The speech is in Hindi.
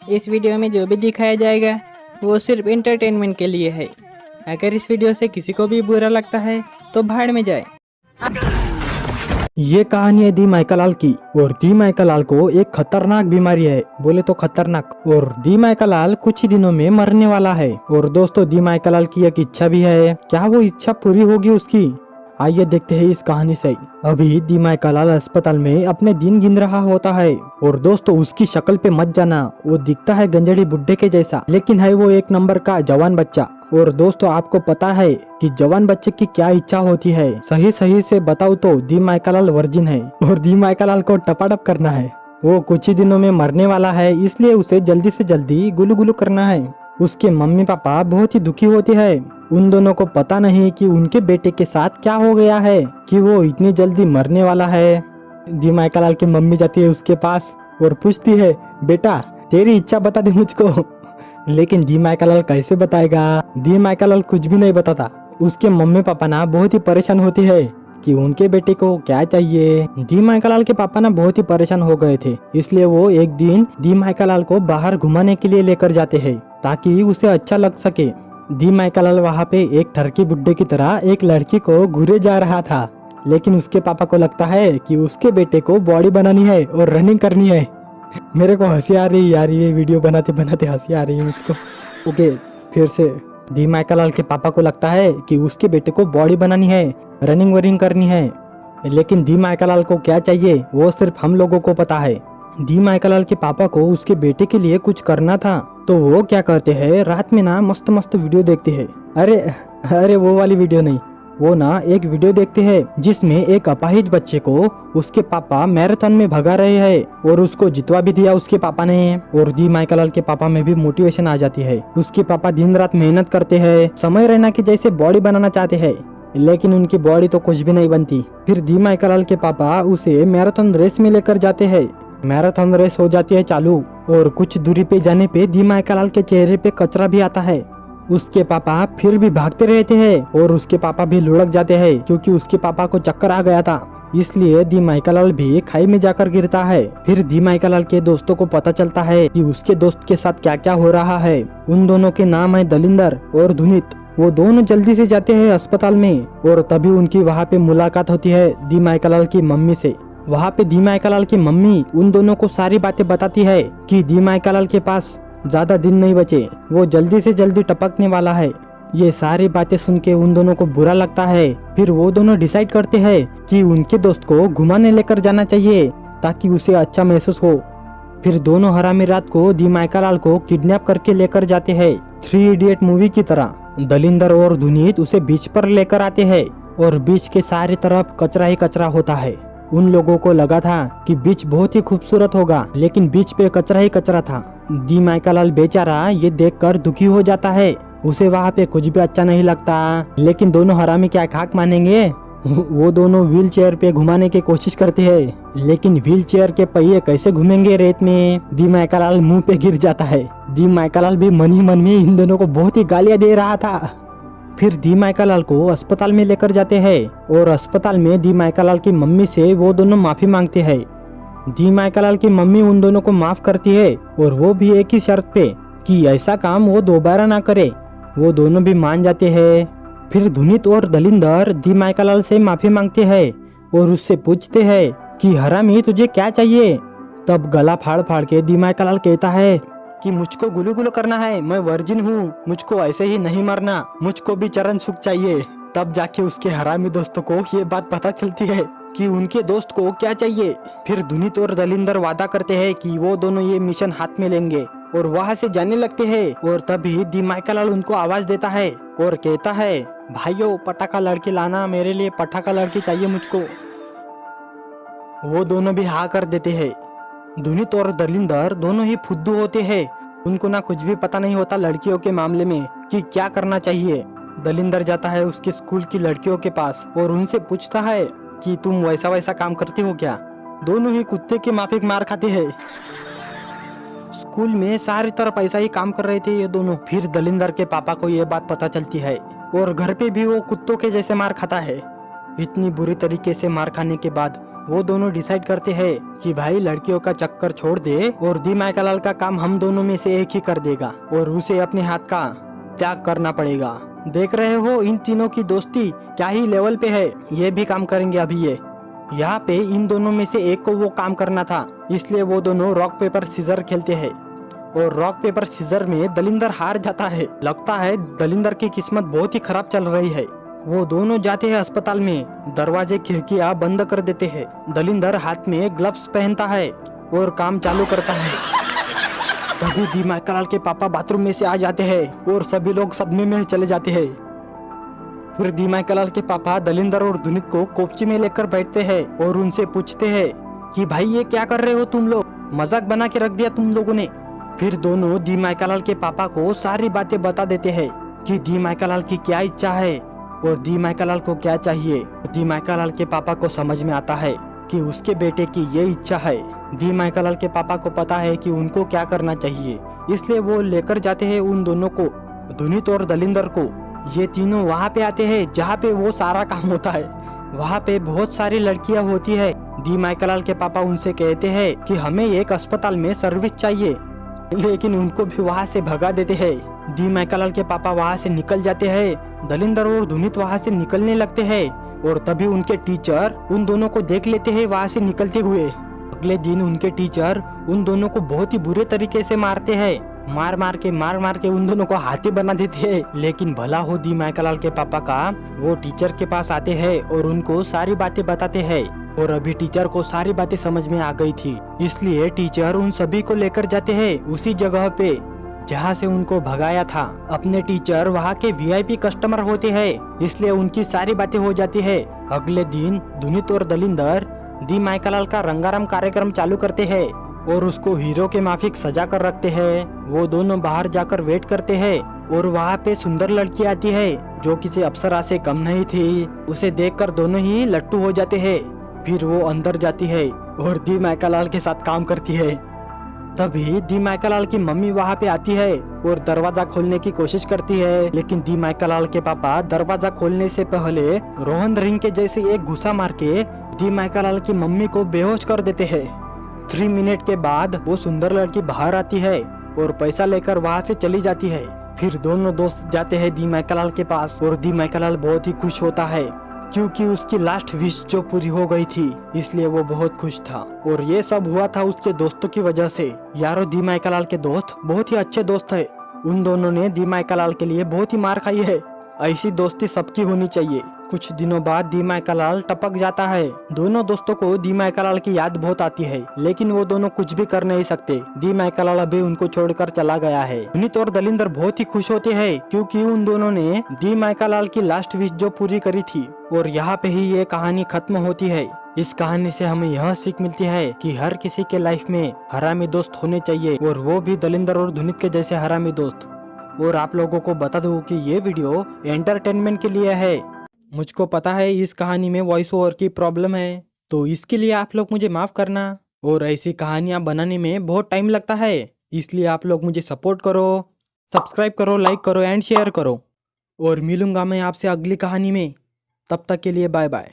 इस वीडियो में जो भी दिखाया जाएगा वो सिर्फ एंटरटेनमेंट के लिए है। अगर इस वीडियो से किसी को भी बुरा लगता है तो भाड़ में जाए। ये कहानी है दी माइकल की। और दी माइकल को एक खतरनाक बीमारी है, बोले तो खतरनाक। और दी माइकल कुछ ही दिनों में मरने वाला है। और दोस्तों दी माइकल की एक इच्छा भी है, क्या वो इच्छा पूरी होगी उसकी? आइए देखते हैं इस कहानी से। अभी दी माइकल अस्पताल में अपने दिन गिन रहा होता है। और दोस्तों उसकी शक्ल पे मत जाना, वो दिखता है गंजड़ी बुड्ढे के जैसा, लेकिन है वो एक नंबर का जवान बच्चा। और दोस्तों आपको पता है कि जवान बच्चे की क्या इच्छा होती है? सही सही से बताओ तो दी माइकल वर्जिन है और दी माइकल को टपाटप करना है। वो कुछ ही दिनों में मरने वाला है, इसलिए उसे जल्दी से जल्दी गुलू गुलू करना है। उसके मम्मी पापा बहुत ही दुखी होते हैं। उन दोनों को पता नहीं कि उनके बेटे के साथ क्या हो गया है कि वो इतनी जल्दी मरने वाला है। दी माइकल की मम्मी जाती है उसके पास और पूछती है, बेटा तेरी इच्छा बता दे मुझको। लेकिन दी माइकल कैसे बताएगा? दी माइकल कुछ भी नहीं बताता। उसके मम्मी पापा ना बहुत ही परेशान होते हैं कि उनके बेटे को क्या चाहिए। दी माइकल के पापा ना बहुत ही परेशान हो गए थे, इसलिए वो एक दिन दी माइकल को बाहर घुमाने के लिए लेकर जाते हैं ताकि उसे अच्छा लग सके। दी माइकल वहाँ पे एक ठरकी बुड्ढे की तरह एक लड़की को घूरे जा रहा था, लेकिन उसके पापा को लगता है कि उसके बेटे को बॉडी बनानी है और रनिंग करनी है। मेरे को हंसी आ रही है यार, ये वीडियो बनाते बनाते हंसी आ रही है मुझको। ओके फिर से। दी माइकल के पापा को लगता है कि उसके बेटे को बॉडी बनानी है, रनिंग वनिंग करनी है, लेकिन दी माइकल को क्या चाहिए वो सिर्फ हम लोगों को पता है। दी माइकल के पापा को उसके बेटे के लिए कुछ करना था, तो वो क्या करते हैं, रात में ना मस्त मस्त वीडियो देखते हैं। अरे वो वाली वीडियो नहीं, वो ना एक वीडियो देखते हैं जिसमें एक अपाहिज बच्चे को उसके पापा मैराथन में भगा रहे हैं और उसको जितवा भी दिया उसके पापा ने। और दी माइकल के पापा में भी मोटिवेशन आ जाती है। उसके पापा दिन रात मेहनत करते हैं, समय रैना की जैसे बॉडी बनाना चाहते हैं, लेकिन उनकी बॉडी तो कुछ भी नहीं बनती। फिर दी माइकल के पापा उसे मैराथन रेस में लेकर जाते हैं। मैराथन रेस हो जाती है चालू और कुछ दूरी पे जाने पे दी माइकल के चेहरे पे कचरा भी आता है। उसके पापा फिर भी भागते रहते हैं और उसके पापा भी लुढ़क जाते हैं क्योंकि उसके पापा को चक्कर आ गया था, इसलिए दी माइकल भी खाई में जाकर गिरता है। फिर दी माइकल के दोस्तों को पता चलता है कि उसके दोस्त के साथ क्या क्या हो रहा है। उन दोनों के नाम है दलिंदर और धुनित। वो दोनों जल्दी से जाते हैं अस्पताल में और तभी उनकी वहाँ पे मुलाकात होती है दी माइकल की मम्मी से। वहाँ पे दी माइकल की मम्मी उन दोनों को सारी बातें बताती है कि दी माइकल के पास ज्यादा दिन नहीं बचे, वो जल्दी से जल्दी टपकने वाला है। ये सारी बातें सुन के उन दोनों को बुरा लगता है। फिर वो दोनों डिसाइड करते हैं कि उनके दोस्त को घुमाने लेकर जाना चाहिए ताकि उसे अच्छा महसूस हो। फिर दोनों हरामी रात को दी माइकल को किडनैप करके लेकर जाते हैं, 3 इडियट मूवी की तरह। दलिंदर और धुनीत उसे बीच पर लेकर आते हैं और बीच के सारी तरफ कचरा ही कचरा होता है। उन लोगों को लगा था कि बीच बहुत ही खूबसूरत होगा, लेकिन बीच पे कचरा ही कचरा था। दी माइकल बेचारा ये देखकर दुखी हो जाता है, उसे वहाँ पे कुछ भी अच्छा नहीं लगता। लेकिन दोनों हरामी क्या खाक मानेंगे? वो दोनों व्हील चेयर पे घुमाने की कोशिश करते हैं, लेकिन व्हील चेयर के पहिए कैसे घूमेंगे रेत में? दी माइकल मुंह पे गिर जाता है। दी माइकल भी मन ही मन में इन दोनों को बहुत ही गालियां दे रहा था। फिर दी माइकल को अस्पताल में लेकर जाते हैं और अस्पताल में दी माइकल की मम्मी से वो दोनों माफी मांगते हैं। दी माइकल की मम्मी उन दोनों को माफ करती है और वो भी एक ही शर्त पे कि ऐसा काम वो दोबारा ना करे। वो दोनों भी मान जाते हैं। फिर धुनीत और दलिंदर दी माइकल से माफी मांगते हैं और उससे पूछते हैं कि हरामी तुझे क्या चाहिए? तब गला फाड़ फाड़ के दी माइकल कहता है कि मुझको गुलू गुलू करना है, मैं वर्जिन हूँ, मुझको ऐसे ही नहीं मरना, मुझको भी चरण सुख चाहिए। तब जाके उसके हरामी दोस्तों को ये बात पता चलती है कि उनके दोस्त को क्या चाहिए। फिर धुनीत और दलिंदर वादा करते हैं कि वो दोनों ये मिशन हाथ में लेंगे और वहाँ से जाने लगते हैं। और तभी दी माइकल उनको आवाज देता है और कहता है, भाइयों पटाखा लड़की लाना, मेरे लिए पटाखा लड़की चाहिए मुझको। वो दोनों भी हाँ कर देते हैं। धुनीत और दलिंदर दोनों ही फुद्दू होते हैं, उनको ना कुछ भी पता नहीं होता लड़कियों के मामले में कि क्या करना चाहिए। दलिंदर जाता है उसके स्कूल की लड़कियों के पास और उनसे पूछता है कि तुम वैसा वैसा काम करती हो क्या? दोनों ही कुत्ते के माफिक मार खाते हैं। स्कूल में सारी तरफ ऐसा ही काम कर रहे थे ये दोनों। फिर दलिंदर के पापा को ये बात पता चलती है और घर पे भी वो कुत्तों के जैसे मार खाता है। इतनी बुरी तरीके से मार खाने के बाद वो दोनों डिसाइड करते हैं कि भाई लड़कियों का चक्कर छोड़ दे और दी माइकलाल का काम हम दोनों में से एक ही कर देगा और उसे अपने हाथ का त्याग करना पड़ेगा। देख रहे हो इन तीनों की दोस्ती क्या ही लेवल पे है। ये भी काम करेंगे अभी। ये यहाँ पे इन दोनों में से एक को वो काम करना था, इसलिए वो दोनों रॉक पेपर सीजर खेलते हैं और रॉक पेपर सीजर में दलिंदर हार जाता है। लगता है दलिंदर की किस्मत बहुत ही खराब चल रही है। वो दोनों जाते हैं अस्पताल में, दरवाजे खिड़कियां बंद कर देते हैं। दलिंदर हाथ में ग्लव्स पहनता है और काम चालू करता है। तभी दी माइकलाल के पापा बाथरूम में से आ जाते हैं और सभी लोग सदमे में चले जाते हैं। फिर दी माइकलाल के पापा दलिंदर और दुनित को कोपची में लेकर बैठते हैं और उनसे पूछते हैं कि भाई ये क्या कर रहे हो तुम लोग, मजाक बना के रख दिया तुम लोगों ने। फिर दोनों दी माइकलाल के पापा को सारी बातें बता देते हैं कि दी माइकलाल की क्या इच्छा है और दी माइकलाल को क्या चाहिए। दी माइकलाल के पापा को समझ में आता है कि उसके बेटे की ये इच्छा है। दी माइकलाल के पापा को पता है कि उनको क्या करना चाहिए, इसलिए वो लेकर जाते हैं उन दोनों को, दुनित और दलिंदर को। ये तीनों वहाँ पे आते हैं जहाँ पे वो सारा काम होता है। वहाँ पे बहुत सारी लड़कियाँ होती है। दी माइकलाल के पापा उनसे कहते हैं कि हमें एक अस्पताल में सर्विस चाहिए, लेकिन उनको भी वहाँ से भगा देते हैं। दी माइकलाल के पापा वहाँ से निकल जाते हैं। दलिंदर और दुनित वहाँ से निकलने लगते हैं और तभी उनके टीचर उन दोनों को देख लेते हैं वहाँ से निकलते हुए। अगले दिन उनके टीचर उन दोनों को बहुत ही बुरे तरीके से मारते हैं। मार मार के उन दोनों को हाथी बना देते हैं। लेकिन भला हो दी माइकलाल के पापा का, वो टीचर के पास आते हैं और उनको सारी बातें बताते हैं। और अभी टीचर को सारी बातें समझ में आ गई थी, इसलिए टीचर उन सभी को लेकर जाते हैं उसी जगह पे जहाँ से उनको भगाया था। अपने टीचर वहाँ के वीआईपी कस्टमर होते हैं, इसलिए उनकी सारी बातें हो जाती है। अगले दिन दुनित और दलिंदर दी माइकलाल का रंगारंग कार्यक्रम चालू करते हैं और उसको हीरो के माफिक सजा कर रखते हैं। वो दोनों बाहर जाकर वेट करते हैं और वहाँ पे सुंदर लड़की आती है जो किसी अप्सरा से कम नहीं थी। उसे देखकर दोनों ही लट्टू हो जाते हैं। फिर वो अंदर जाती है और दी माइकलाल के साथ काम करती है। तभी दी माइकलाल की मम्मी वहाँ पे आती है और दरवाजा खोलने की कोशिश करती है, लेकिन दी माइकलाल के पापा दरवाजा खोलने से पहले रोहन रिंग के जैसे एक घुसा मार के दी माइकलाल की मम्मी को बेहोश कर देते हैं। 3 मिनट के बाद वो सुंदर लड़की बाहर आती है और पैसा लेकर वहाँ से चली जाती है। फिर दोनों दोस्त जाते हैं दी माइकलाल के पास और दी माइकलाल बहुत ही खुश होता है क्योंकि उसकी लास्ट विश जो पूरी हो गई थी, इसलिए वो बहुत खुश था। और ये सब हुआ था उसके दोस्तों की वजह से। यारो दी माइकलाल के दोस्त बहुत ही अच्छे दोस्त है। उन दोनों ने दी माइकलाल के लिए बहुत ही मार खाई है। ऐसी दोस्ती सबकी होनी चाहिए। कुछ दिनों बाद दी माइकलाल टपक जाता है। दोनों दोस्तों को दी माइकलाल की याद बहुत आती है, लेकिन वो दोनों कुछ भी कर नहीं सकते। दी माइकलाल अभी उनको छोड़कर चला गया है। दुनित और दलिंदर बहुत ही खुश होते हैं क्योंकि उन दोनों ने दी माइकलाल की लास्ट विश जो पूरी करी थी। और यहाँ पे ही ये कहानी खत्म होती है। इस कहानी से हमें यह सीख मिलती है कि हर किसी के लाइफ में हरामी दोस्त होने चाहिए, और वो भी दलिंदर और दुनित के जैसे हरामी दोस्त। और आप लोगों को बता दूं कि ये वीडियो एंटरटेनमेंट के लिए है। मुझको पता है इस कहानी में वॉइस ओवर की प्रॉब्लम है, तो इसके लिए आप लोग मुझे माफ़ करना। और ऐसी कहानियाँ बनाने में बहुत टाइम लगता है, इसलिए आप लोग मुझे सपोर्ट करो, सब्सक्राइब करो, लाइक करो एंड शेयर करो। और मिलूंगा मैं आपसे अगली कहानी में। तब तक के लिए बाय बाय।